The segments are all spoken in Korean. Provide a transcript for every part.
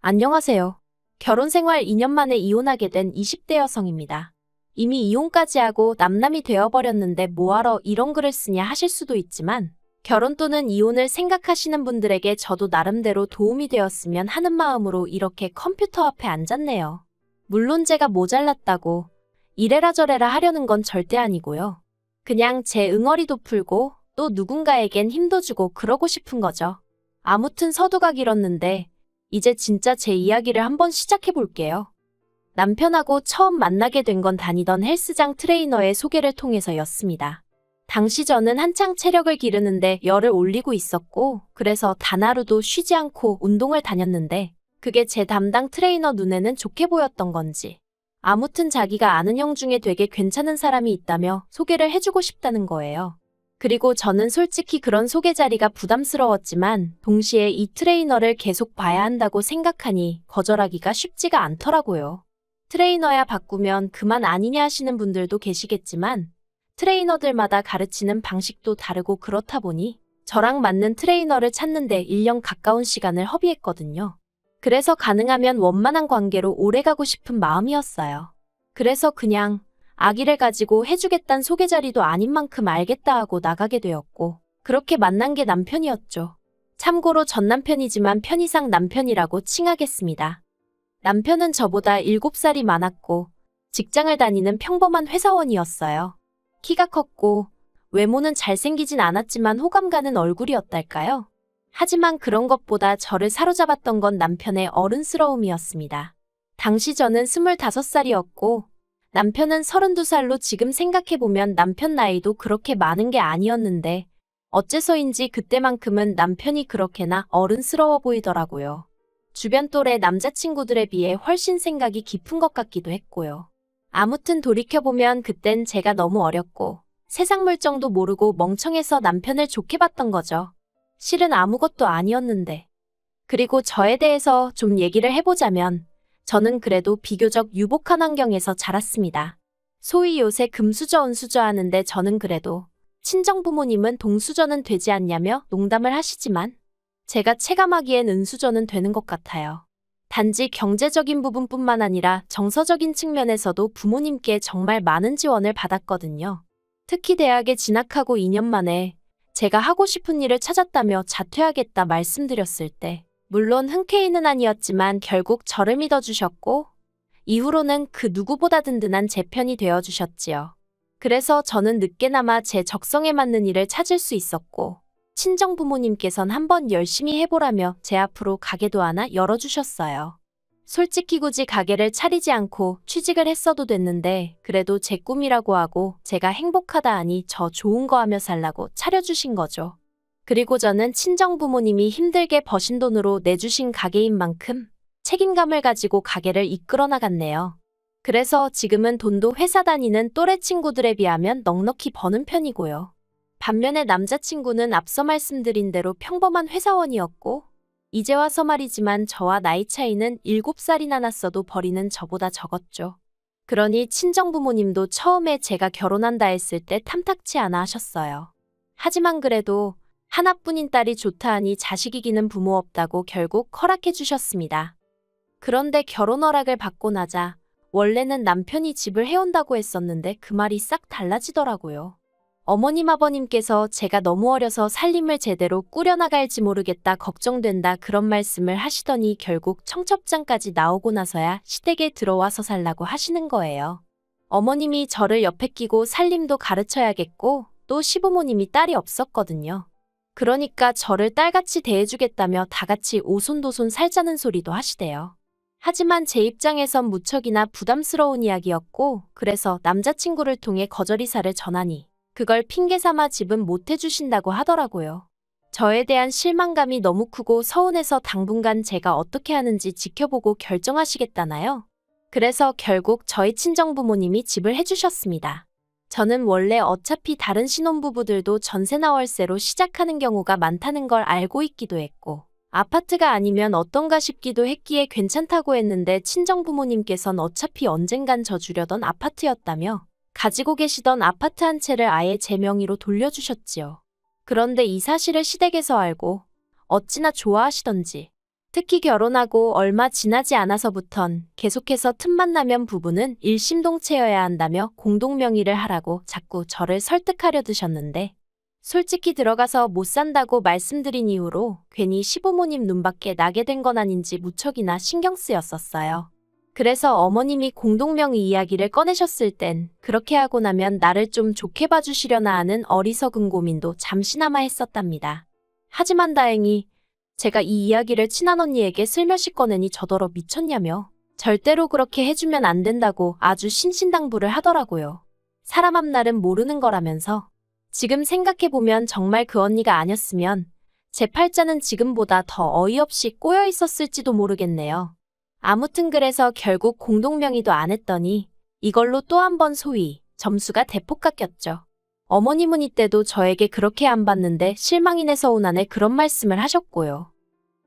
안녕하세요. 결혼 생활 2년 만에 이혼하게 된 20대 여성입니다. 이미 이혼까지 하고 남남이 되어버렸는데 뭐하러 이런 글을 쓰냐 하실 수도 있지만 결혼 또는 이혼을 생각하시는 분들에게 저도 나름대로 도움이 되었으면 하는 마음으로 이렇게 컴퓨터 앞에 앉았네요. 물론 제가 모자랐다고 이래라 저래라 하려는 건 절대 아니고요. 그냥 제 응어리도 풀고 또 누군가에겐 힘도 주고 그러고 싶은 거죠. 아무튼 서두가 길었는데 이제 진짜 제 이야기를 한번 시작해 볼게요. 남편하고 처음 만나게 된 건 다니던 헬스장 트레이너의 소개를 통해서였습니다. 당시 저는 한창 체력을 기르는데 열을 올리고 있었고 그래서 단 하루도 쉬지 않고 운동을 다녔는데 그게 제 담당 트레이너 눈에는 좋게 보였던 건지 아무튼 자기가 아는 형 중에 되게 괜찮은 사람이 있다며 소개를 해주고 싶다는 거예요. 그리고 저는 솔직히 그런 소개 자리가 부담스러웠지만 동시에 이 트레이너를 계속 봐야 한다고 생각하니 거절하기가 쉽지가 않더라고요. 트레이너야 바꾸면 그만 아니냐 하시는 분들도 계시겠지만 트레이너들마다 가르치는 방식도 다르고 그렇다 보니 저랑 맞는 트레이너를 찾는데 1년 가까운 시간을 허비했거든요. 그래서 가능하면 원만한 관계로 오래가고 싶은 마음이었어요. 그래서 그냥 아기를 가지고 해주겠단 소개 자리도 아닌 만큼 알겠다 하고 나가게 되었고 그렇게 만난 게 남편이었죠. 참고로 전 남편이지만 편의상 남편이라고 칭하겠습니다. 남편은 저보다 7살이 많았고 직장을 다니는 평범한 회사원이었어요. 키가 컸고 외모는 잘생기진 않았지만 호감 가는 얼굴이었달까요? 하지만 그런 것보다 저를 사로잡았던 건 남편의 어른스러움이었습니다. 당시 저는 25살이었고 남편은 32살로 지금 생각해보면 남편 나이도 그렇게 많은 게 아니었는데 어째서인지 그때만큼은 남편이 그렇게나 어른스러워 보이더라고요. 주변 또래 남자친구들에 비해 훨씬 생각이 깊은 것 같기도 했고요. 아무튼 돌이켜보면 그땐 제가 너무 어렸고 세상 물정도 모르고 멍청해서 남편을 좋게 봤던 거죠. 실은 아무것도 아니었는데. 그리고 저에 대해서 좀 얘기를 해보자면 저는 그래도 비교적 유복한 환경에서 자랐습니다. 소위 요새 금수저 은수저 하는데 저는 그래도 친정 부모님은 동수저는 되지 않냐며 농담을 하시지만 제가 체감하기엔 은수저는 되는 것 같아요. 단지 경제적인 부분뿐만 아니라 정서적인 측면에서도 부모님께 정말 많은 지원을 받았거든요. 특히 대학에 진학하고 2년 만에 제가 하고 싶은 일을 찾았다며 자퇴하겠다 말씀드렸을 때 물론 흔쾌히는 아니었지만 결국 저를 믿어주셨고 이후로는 그 누구보다 든든한 제 편이 되어주셨지요. 그래서 저는 늦게나마 제 적성에 맞는 일을 찾을 수 있었고 친정 부모님께선 한번 열심히 해보라며 제 앞으로 가게도 하나 열어주셨어요. 솔직히 굳이 가게를 차리지 않고 취직을 했어도 됐는데 그래도 제 꿈이라고 하고 제가 행복하다 하니 저 좋은 거 하며 살라고 차려주신 거죠. 그리고 저는 친정 부모님이 힘들게 버신 돈으로 내주신 가게인 만큼 책임감을 가지고 가게를 이끌어 나갔네요. 그래서 지금은 돈도 회사 다니는 또래 친구들에 비하면 넉넉히 버는 편이고요. 반면에 남자친구는 앞서 말씀드린 대로 평범한 회사원이었고 이제 와서 말이지만 저와 나이 차이는 7살이나 났어도 벌이는 저보다 적었죠. 그러니 친정 부모님도 처음에 제가 결혼한다 했을 때 탐탁치 않아 하셨어요. 하지만 그래도 하나뿐인 딸이 좋다 하니 자식이기는 부모 없다고 결국 허락해 주셨습니다. 그런데 결혼 허락을 받고 나자 원래는 남편이 집을 해온다고 했었는데 그 말이 싹 달라지더라고요. 어머님 아버님께서 제가 너무 어려서 살림을 제대로 꾸려나갈지 모르겠다 걱정된다 그런 말씀을 하시더니 결국 청첩장까지 나오고 나서야 시댁에 들어와서 살라고 하시는 거예요. 어머님이 저를 옆에 끼고 살림도 가르쳐야겠고 또 시부모님이 딸이 없었거든요. 그러니까 저를 딸같이 대해주겠다며 다같이 오손도손 살자는 소리도 하시대요. 하지만 제 입장에선 무척이나 부담스러운 이야기였고 그래서 남자친구를 통해 거절이사를 전하니 그걸 핑계삼아 집은 못 해주신다고 하더라고요. 저에 대한 실망감이 너무 크고 서운해서 당분간 제가 어떻게 하는지 지켜보고 결정하시겠다나요? 그래서 결국 저희 친정부모님이 집을 해주셨습니다. 저는 원래 어차피 다른 신혼부부들도 전세나 월세로 시작하는 경우가 많다는 걸 알고 있기도 했고 아파트가 아니면 어떤가 싶기도 했기에 괜찮다고 했는데 친정부모님께선 어차피 언젠간 저 주려던 아파트였다며 가지고 계시던 아파트 한 채를 아예 제 명의로 돌려주셨지요. 그런데 이 사실을 시댁에서 알고 어찌나 좋아하시던지 특히 결혼하고 얼마 지나지 않아서부턴 계속해서 틈만 나면 부부는 일심동체여야 한다며 공동명의를 하라고 자꾸 저를 설득하려 드셨는데 솔직히 들어가서 못 산다고 말씀드린 이후로 괜히 시부모님 눈밖에 나게 된 건 아닌지 무척이나 신경 쓰였었어요. 그래서 어머님이 공동명의 이야기를 꺼내셨을 땐 그렇게 하고 나면 나를 좀 좋게 봐주시려나 하는 어리석은 고민도 잠시나마 했었답니다. 하지만 다행히 제가 이 이야기를 친한언니에게 슬며시 꺼내니 저더러 미쳤냐며 절대로 그렇게 해주면 안 된다고 아주 신신당부를 하더라고요. 사람 앞날은 모르는 거라면서 지금 생각해보면 정말 그 언니가 아니었으면 제 팔자는 지금보다 더 어이없이 꼬여 있었을지도 모르겠네요. 아무튼 그래서 결국 공동명의도 안 했더니 이걸로 또 한 번 소위 점수가 대폭 깎였죠. 어머님은 이때도 저에게 그렇게 안 봤는데 실망이네 서운하네 그런 말씀을 하셨고요.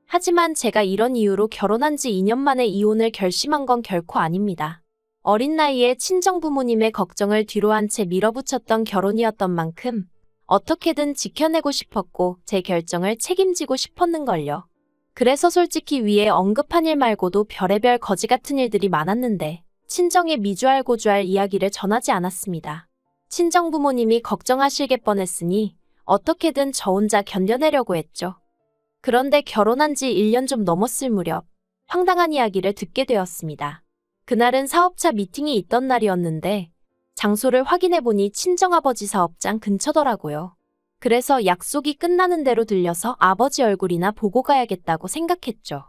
하지만 제가 이런 이유로 결혼한 지 2년 만에 이혼을 결심한 건 결코 아닙니다. 어린 나이에 친정부모님의 걱정을 뒤로한 채 밀어붙였던 결혼이었던 만큼 어떻게든 지켜내고 싶었고 제 결정을 책임지고 싶었는걸요. 그래서 솔직히 위에 언급한 일 말고도 별의별 거지 같은 일들이 많았는데 친정에 미주알 고주알 이야기를 전하지 않았습니다. 친정부모님이 걱정하실게 뻔했으니 어떻게든 저 혼자 견뎌내려고 했죠. 그런데 결혼한 지 1년 좀 넘었을 무렵 황당한 이야기를 듣게 되었습니다. 그날은 사업차 미팅이 있던 날이었는데 장소를 확인해보니 친정아버지 사업장 근처더라고요. 그래서 약속이 끝나는 대로 들려서 아버지 얼굴이나 보고 가야겠다고 생각했죠.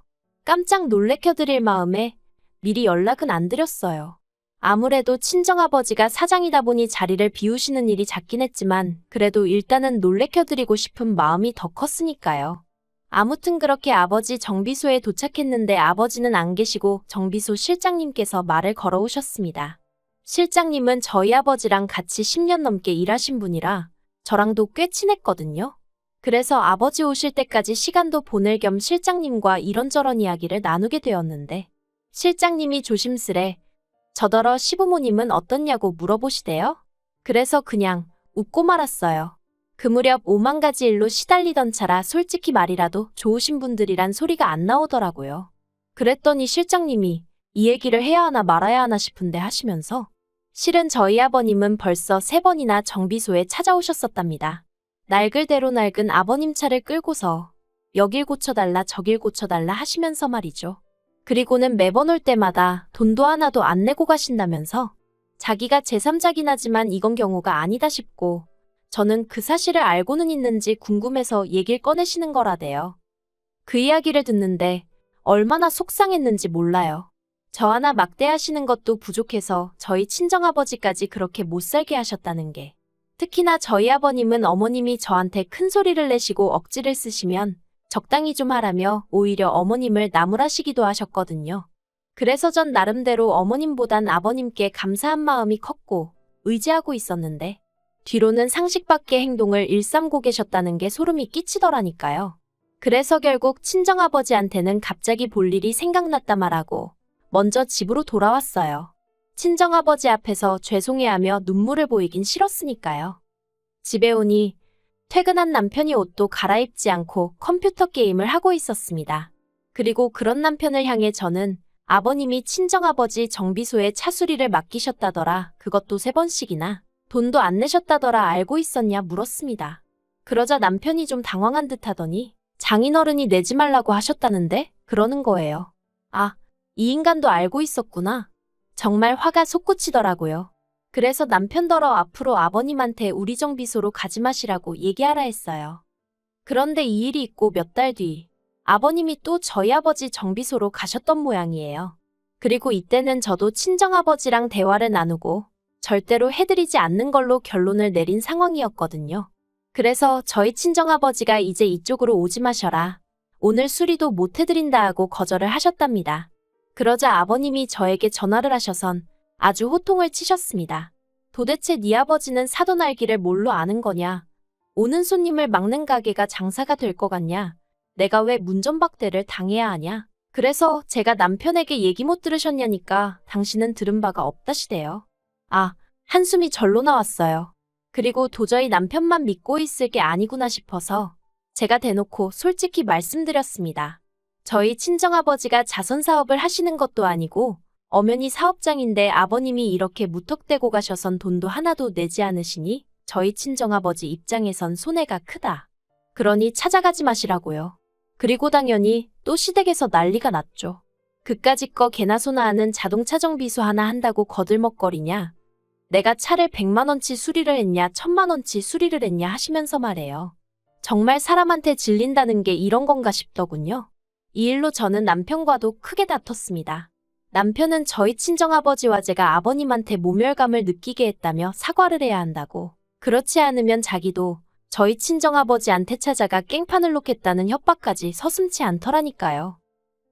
깜짝 놀래켜드릴 마음에 미리 연락은 안 드렸어요. 아무래도 친정아버지가 사장이다 보니 자리를 비우시는 일이 잦긴 했지만 그래도 일단은 놀래켜드리고 싶은 마음이 더 컸으니까요. 아무튼 그렇게 아버지 정비소에 도착했는데 아버지는 안 계시고 정비소 실장님께서 말을 걸어오셨습니다. 실장님은 저희 아버지랑 같이 10년 넘게 일하신 분이라 저랑도 꽤 친했거든요. 그래서 아버지 오실 때까지 시간도 보낼 겸 실장님과 이런저런 이야기를 나누게 되었는데 실장님이 조심스레 저더러 시부모님은 어떻냐고 물어보시대요. 그래서 그냥 웃고 말았어요. 그 무렵 5만 가지 일로 시달리던 차라 솔직히 말이라도 좋으신 분들이란 소리가 안 나오더라고요. 그랬더니 실장님이 이 얘기를 해야 하나 말아야 하나 싶은데 하시면서 실은 저희 아버님은 벌써 3번이나 정비소에 찾아오셨었답니다. 낡을대로 낡은 아버님 차를 끌고서 여길 고쳐달라 저길 고쳐달라 하시면서 말이죠. 그리고는 매번 올 때마다 돈도 하나도 안 내고 가신다면서 자기가 제3자긴 하지만 이건 경우가 아니다 싶고 저는 그 사실을 알고는 있는지 궁금해서 얘길 꺼내시는 거라대요. 그 이야기를 듣는데 얼마나 속상했는지 몰라요. 저 하나 막대하시는 것도 부족해서 저희 친정아버지까지 그렇게 못살게 하셨다는 게. 특히나 저희 아버님은 어머님이 저한테 큰 소리를 내시고 억지를 쓰시면 적당히 좀 하라며 오히려 어머님을 나무라시기도 하셨거든요. 그래서 전 나름대로 어머님보단 아버님께 감사한 마음이 컸고 의지하고 있었는데 뒤로는 상식 밖의 행동을 일삼고 계셨다는 게 소름이 끼치더라니까요. 그래서 결국 친정아버지한테는 갑자기 볼 일이 생각났다 말하고 먼저 집으로 돌아왔어요. 친정아버지 앞에서 죄송해하며 눈물을 보이긴 싫었으니까요. 집에 오니 퇴근한 남편이 옷도 갈아입지 않고 컴퓨터 게임을 하고 있었습니다. 그리고 그런 남편을 향해 저는 아버님이 친정아버지 정비소에 차수리를 맡기셨다더라. 그것도 3번씩이나. 돈도 안 내셨다더라. 알고 있었냐 물었습니다. 그러자 남편이 좀 당황한 듯 하더니 장인어른이 내지 말라고 하셨다는데? 그러는 거예요. 아, 이 인간도 알고 있었구나. 정말 화가 솟구치더라고요. 그래서 남편더러 앞으로 아버님한테 우리 정비소로 가지 마시라고 얘기하라 했어요. 그런데 이 일이 있고 몇 달 뒤 아버님이 또 저희 아버지 정비소로 가셨던 모양이에요. 그리고 이때는 저도 친정아버지랑 대화를 나누고 절대로 해드리지 않는 걸로 결론을 내린 상황이었거든요. 그래서 저희 친정아버지가 이제 이쪽으로 오지 마셔라. 오늘 수리도 못 해드린다 하고 거절을 하셨답니다. 그러자 아버님이 저에게 전화를 하셔선 아주 호통을 치셨습니다. 도대체 네 아버지는 사돈 알기를 뭘로 아는 거냐? 오는 손님을 막는 가게가 장사가 될 것 같냐? 내가 왜 문전박대를 당해야 하냐? 그래서 제가 남편에게 얘기 못 들으셨냐니까 당신은 들은 바가 없다시대요. 아, 한숨이 절로 나왔어요. 그리고 도저히 남편만 믿고 있을 게 아니구나 싶어서 제가 대놓고 솔직히 말씀드렸습니다. 저희 친정아버지가 자선 사업을 하시는 것도 아니고 엄연히 사업장인데 아버님이 이렇게 무턱대고 가셔선 돈도 하나도 내지 않으시니 저희 친정아버지 입장에선 손해가 크다. 그러니 찾아가지 마시라고요. 그리고 당연히 또 시댁에서 난리가 났죠. 그까짓 거 개나 소나 하는 자동차 정비소 하나 한다고 거들먹거리냐. 내가 차를 100만원치 수리를 했냐 1000만원치 수리를 했냐 하시면서 말해요. 정말 사람한테 질린다는 게 이런 건가 싶더군요. 이 일로 저는 남편과도 크게 다퉜습니다. 남편은 저희 친정아버지와 제가 아버님한테 모멸감을 느끼게 했다며 사과를 해야 한다고. 그렇지 않으면 자기도 저희 친정아버지한테 찾아가 깽판을 놓겠다는 협박까지 서슴지 않더라니까요.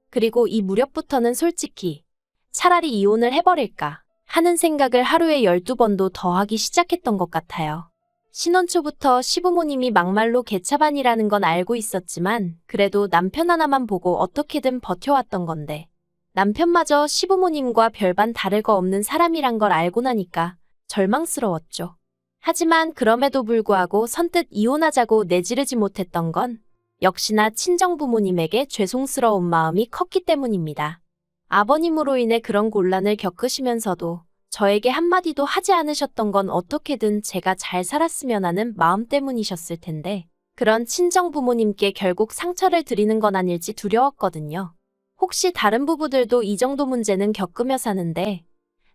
그리고 이 무렵부터는 솔직히 차라리 이혼을 해버릴까 하는 생각을 하루에 12번도 더 하기 시작했던 것 같아요. 신혼 초부터 시부모님이 막말로 개차반이라는 건 알고 있었지만 그래도 남편 하나만 보고 어떻게든 버텨왔던 건데 남편마저 시부모님과 별반 다를 거 없는 사람이란 걸 알고 나니까 절망스러웠죠. 하지만 그럼에도 불구하고 선뜻 이혼하자고 내지르지 못했던 건 역시나 친정부모님에게 죄송스러운 마음이 컸기 때문입니다. 아버님으로 인해 그런 곤란을 겪으시면서도 저에게 한마디도 하지 않으셨던 건 어떻게든 제가 잘 살았으면 하는 마음 때문이셨을 텐데 그런 친정부모님께 결국 상처를 드리는 건 아닐지 두려웠거든요. 혹시 다른 부부들도 이 정도 문제는 겪으며 사는데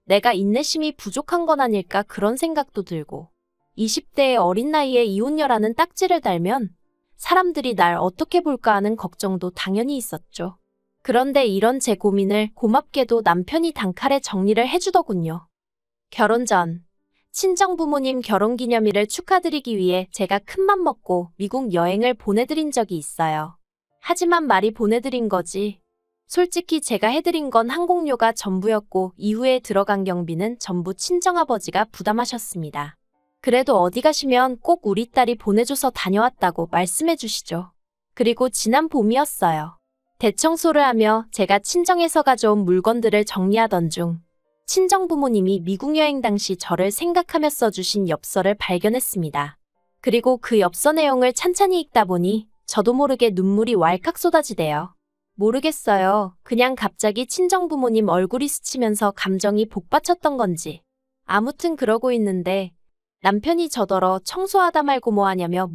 내가 인내심이 부족한 건 아닐까 그런 생각도 들고 20대의 어린 나이에 이혼녀라는 딱지를 달면 사람들이 날 어떻게 볼까 하는 걱정도 당연히 있었죠. 그런데 이런 제 고민을 고맙게도 남편이 단칼에 정리를 해주더군요. 결혼 전 친정부모님 결혼기념일을 축하드리기 위해 제가 큰맘 먹고 미국 여행을 보내드린 적이 있어요. 하지만 말이 보내드린 거지. 솔직히 제가 해드린 건 항공료가 전부였고 이후에 들어간 경비는 전부 친정아버지가 부담하셨습니다. 그래도 어디 가시면 꼭 우리 딸이 보내줘서 다녀왔다고 말씀해 주시죠. 그리고 지난 봄이었어요. 대청소를 하며 제가 친정에서 가져온 물건들을 정리하던 중 친정부모님이 미국 여행 당시 저를 생각하며 써주신 엽서를 발견했습니다. 그리고 그 엽서 내용을 찬찬히 읽다 보니 저도 모르게 눈물이 왈칵 쏟아지대요. 모르겠어요. 그냥 갑자기 친정부모님 얼굴이 스치면서 감정이 복받쳤던 건지. 아무튼 그러고 있는데 남편이 저더러 청소하다 말고 뭐 하냐며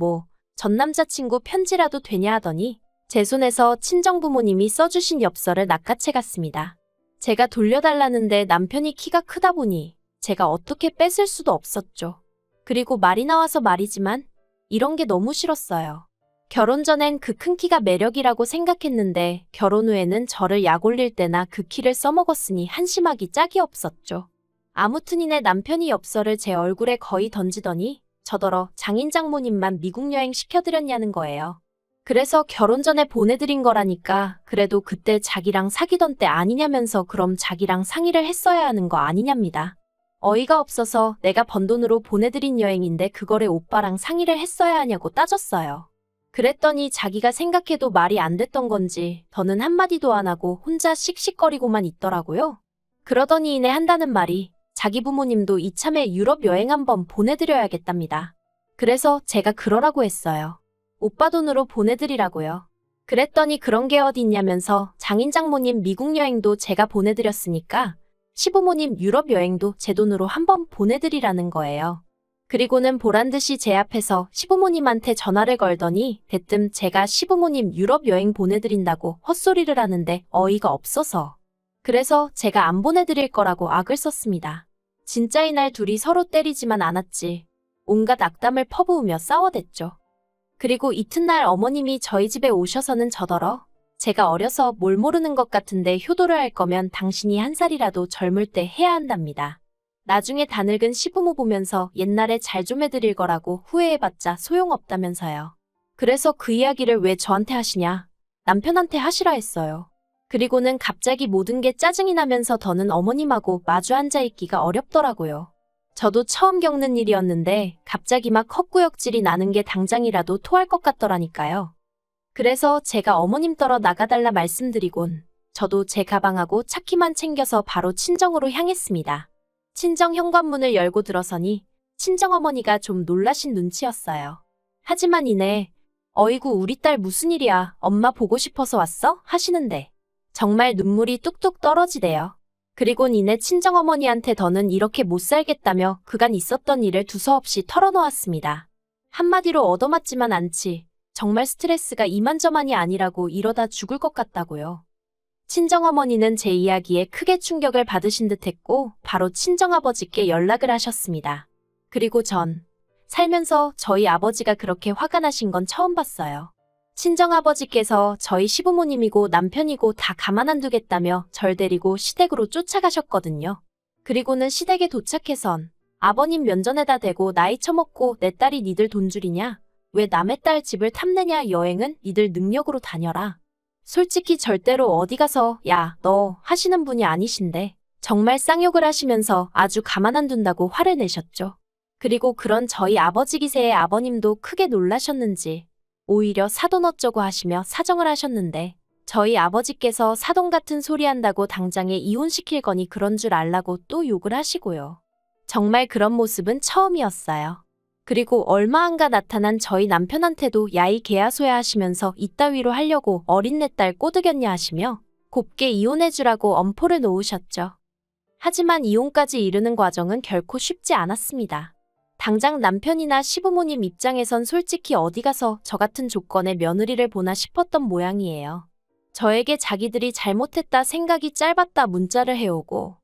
전 남자친구 편지라도 되냐 하더니 제 손에서 친정부모님이 써주신 엽서를 낚아채 갔습니다. 제가 돌려달라는데 남편이 키가 크다 보니 제가 어떻게 뺏을 수도 없었죠. 그리고 말이 나와서 말이지만 이런 게 너무 싫었어요. 결혼 전엔 그 큰 키가 매력이라고 생각했는데 결혼 후에는 저를 약 올릴 때나 그 키를 써먹었으니 한심하기 짝이 없었죠. 아무튼 이내 남편이 엽서를 제 얼굴에 거의 던지더니 저더러 장인 장모님만 미국 여행 시켜드렸냐는 거예요. 그래서 결혼 전에 보내드린 거라니까 그래도 그때 자기랑 사귀던 때 아니냐면서 그럼 자기랑 상의를 했어야 하는 거 아니냐입니다. 어이가 없어서 내가 번 돈으로 보내드린 여행인데 그거를 오빠랑 상의를 했어야 하냐고 따졌어요. 그랬더니 자기가 생각해도 말이 안 됐던 건지 더는 한마디도 안 하고 혼자 씩씩거리고만 있더라고요. 그러더니 이내 한다는 말이 자기 부모님도 이참에 유럽 여행 한번 보내드려야겠답니다. 그래서 제가 그러라고 했어요. 오빠 돈으로 보내드리라고요. 그랬더니 그런 게 어디 있냐면서 장인 장모님 미국 여행도 제가 보내드렸으니까 시부모님 유럽 여행도 제 돈으로 한번 보내드리라는 거예요. 그리고는 보란듯이 제 앞에서 시부모님한테 전화를 걸더니 대뜸 제가 시부모님 유럽 여행 보내드린다고 헛소리를 하는데 어이가 없어서. 그래서 제가 안 보내드릴 거라고 악을 썼습니다. 진짜 이날 둘이 서로 때리지만 않았지. 온갖 악담을 퍼부으며 싸워댔죠. 그리고 이튿날 어머님이 저희 집에 오셔서는 저더러 제가 어려서 뭘 모르는 것 같은데 효도를 할 거면 당신이 한 살이라도 젊을 때 해야 한답니다. 나중에 다 늙은 시부모 보면서 옛날에 잘 좀 해드릴 거라고 후회해봤자 소용없다면서요. 그래서 그 이야기를 왜 저한테 하시냐? 남편한테 하시라 했어요. 그리고는 갑자기 모든 게 짜증이 나면서 더는 어머님하고 마주 앉아있기가 어렵더라고요. 저도 처음 겪는 일이었는데 갑자기 막 헛구역질이 나는 게 당장이라도 토할 것 같더라니까요. 그래서 제가 어머님 떨어 나가달라 말씀드리곤 저도 제 가방하고 차키만 챙겨서 바로 친정으로 향했습니다. 친정 현관문을 열고 들어서니 친정어머니가 좀 놀라신 눈치였어요. 하지만 이내 어이구 우리 딸 무슨 일이야. 엄마 보고 싶어서 왔어? 하시는데 정말 눈물이 뚝뚝 떨어지대요. 그리고 니네 친정어머니한테 더는 이렇게 못 살겠다며 그간 있었던 일을 두서없이 털어놓았습니다. 한마디로 얻어맞지만 않지. 정말 스트레스가 이만저만이 아니라고 이러다 죽을 것 같다고요. 친정어머니는 제 이야기에 크게 충격을 받으신 듯했고 바로 친정아버지께 연락을 하셨습니다. 그리고 전 살면서 저희 아버지가 그렇게 화가 나신 건 처음 봤어요. 친정아버지께서 저희 시부모님이고 남편이고 다 가만 안 두겠다며 절 데리고 시댁으로 쫓아가셨거든요. 그리고는 시댁에 도착해선 아버님 면전에다 대고 나이 처먹고 내 딸이 니들 돈줄이냐? 왜 남의 딸 집을 탐내냐? 여행은 니들 능력으로 다녀라. 솔직히 절대로 어디 가서 야, 너 하시는 분이 아니신데 정말 쌍욕을 하시면서 아주 가만 안 둔다고 화를 내셨죠. 그리고 그런 저희 아버지 기세에 아버님도 크게 놀라셨는지 오히려 사돈 어쩌고 하시며 사정을 하셨는데 저희 아버지께서 사돈 같은 소리 한다고 당장에 이혼시킬 거니 그런 줄 알라고 또 욕을 하시고요. 정말 그런 모습은 처음이었어요. 그리고 얼마 안가 나타난 저희 남편한테도 야이 개야소야 하시면서 이따위로 하려고 어린 내 딸 꼬드겼냐 하시며 곱게 이혼해주라고 엄포를 놓으셨죠. 하지만 이혼까지 이르는 과정은 결코 쉽지 않았습니다. 당장 남편이나 시부모님 입장에선 솔직히 어디 가서 저 같은 조건의 며느리를 보나 싶었던 모양이에요. 저에게 자기들이 잘못했다 생각이 짧았다 문자를 해오고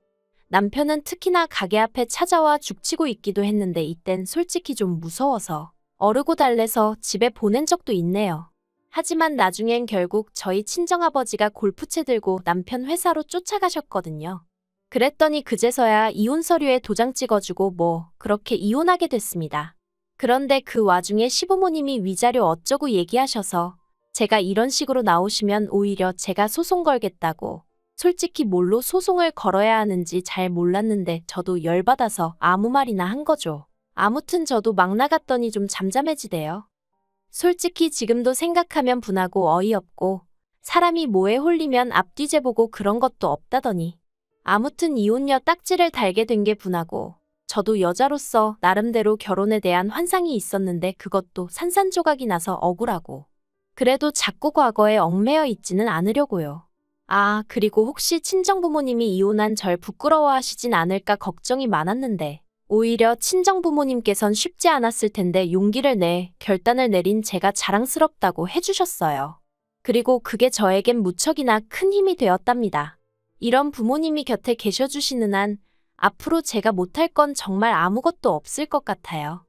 남편은 특히나 가게 앞에 찾아와 죽치고 있기도 했는데 이땐 솔직히 좀 무서워서 어르고 달래서 집에 보낸 적도 있네요. 하지만 나중엔 결국 저희 친정아버지가 골프채 들고 남편 회사로 쫓아가셨거든요. 그랬더니 그제서야 이혼 서류에 도장 찍어주고 뭐 그렇게 이혼하게 됐습니다. 그런데 그 와중에 시부모님이 위자료 어쩌고 얘기하셔서 제가 이런 식으로 나오시면 오히려 제가 소송 걸겠다고 솔직히 뭘로 소송을 걸어야 하는지 잘 몰랐는데 저도 열받아서 아무 말이나 한 거죠. 아무튼 저도 막 나갔더니 좀 잠잠해지대요. 솔직히 지금도 생각하면 분하고 어이없고 사람이 뭐에 홀리면 앞뒤 재보고 그런 것도 없다더니 아무튼 이혼녀 딱지를 달게 된 게 분하고 저도 여자로서 나름대로 결혼에 대한 환상이 있었는데 그것도 산산조각이 나서 억울하고 그래도 자꾸 과거에 얽매여 있지는 않으려고요. 아, 그리고 혹시 친정부모님이 이혼한 절 부끄러워하시진 않을까 걱정이 많았는데 오히려 친정부모님께선 쉽지 않았을 텐데 용기를 내 결단을 내린 제가 자랑스럽다고 해주셨어요. 그리고 그게 저에겐 무척이나 큰 힘이 되었답니다. 이런 부모님이 곁에 계셔주시는 한 앞으로 제가 못할 건 정말 아무것도 없을 것 같아요.